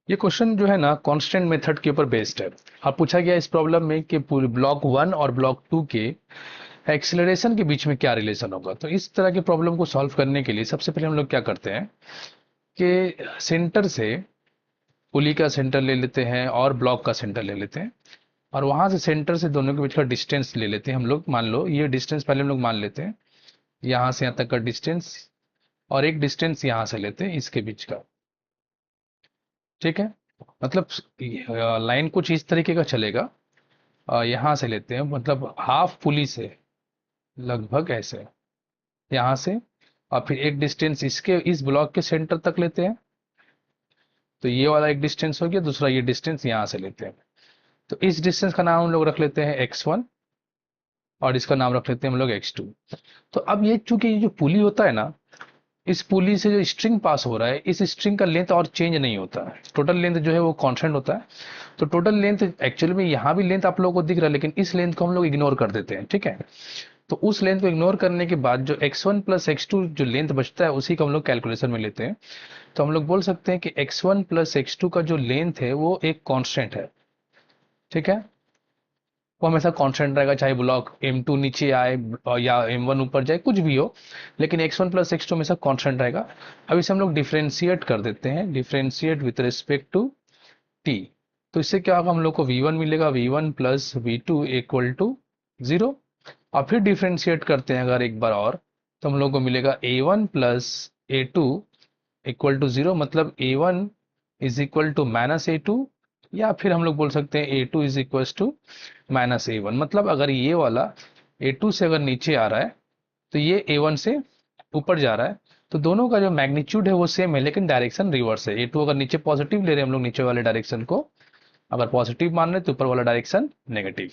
ये क्वेश्चन जो है ना कांस्टेंट मेथड के ऊपर बेस्ड है। अब पूछा गया इस प्रॉब्लम में कि पूरे ब्लॉक 1 और ब्लॉक 2 के एक्सेलरेशन के बीच में क्या रिलेशन होगा। तो इस तरह के प्रॉब्लम को सॉल्व करने के लिए सबसे पहले हम लोग क्या करते हैं कि सेंटर से पुली का सेंटर ले लेते हैं और ब्लॉक का सेंटर ले लेते हैं, और वहां से सेंटर से दोनों के बीच का डिस्टेंस ले लेते हैं हम लोग। मान लो ये डिस्टेंस पहले हम लोग मान लेते हैं, यहाँ से यहाँ तक का डिस्टेंस, और एक डिस्टेंस यहाँ से लेते हैं इसके बीच का। ठीक है, मतलब लाइन कुछ इस तरीके का चलेगा। यहाँ से लेते हैं, मतलब हाफ पुली से लगभग ऐसे यहाँ से, और फिर एक डिस्टेंस इसके इस ब्लॉक के सेंटर तक लेते हैं। तो ये वाला एक डिस्टेंस हो गया, दूसरा ये डिस्टेंस यहाँ से लेते हैं। तो इस डिस्टेंस का नाम हम लोग रख लेते हैं x1, और इसका नाम रख लेते हैं हम लोग x2। तो अब ये चूंकि ये जो पुली होता है ना, इस पुली से जो स्ट्रिंग पास हो रहा है, इस स्ट्रिंग का लेंथ और चेंज नहीं होता है, टोटल लेंथ जो है वो कांस्टेंट होता है। तो टोटल लेंथ एक्चुअली में यहाँ भी लेंथ आप लोगों को दिख रहा है, लेकिन इस लेंथ को हम लोग इग्नोर कर देते हैं। ठीक है, तो उस लेंथ को इग्नोर करने के बाद जो x1 प्लस x2 जो लेंथ बचता है उसी को हम लोग कैलकुलेशन में लेते हैं। तो हम लोग बोल सकते हैं कि x1 प्लस x2 का जो लेंथ है वो एक कांस्टेंट है। ठीक है, वो हमेशा कांस्टेंट रहेगा, चाहे ब्लॉक M2 नीचे आए और या M1 ऊपर जाए, कुछ भी हो, लेकिन x1 प्लस x2 हमेशा कांस्टेंट रहेगा। अब इसे हम लोग डिफरेंशिएट कर देते हैं, differentiate with respect to t। तो इससे क्या होगा, हम लोग को v1 मिलेगा, v1 plus v2 equal to 0। और फिर डिफरेंशिएट करते हैं अगर एक बार और, तो हम लोग को मिलेगा a1 plus a2 equal to 0, मतलब a1 is equal to minus a two, या फिर हम लोग बोल सकते हैं a2 is equal to minus a one. मतलब अगर ये वाला a2 से अगर नीचे आ रहा है तो ये a1 से ऊपर जा रहा है। तो दोनों का जो मैग्नीट्यूड है वो सेम है, लेकिन डायरेक्शन रिवर्स है। a2 अगर नीचे पॉजिटिव ले रहे हैं हम लोग नीचे वाले डायरेक्शन को, अगर पॉजिटिव मान रहे हैं तो ऊपर वाला डायरेक्शन नेगेटिव।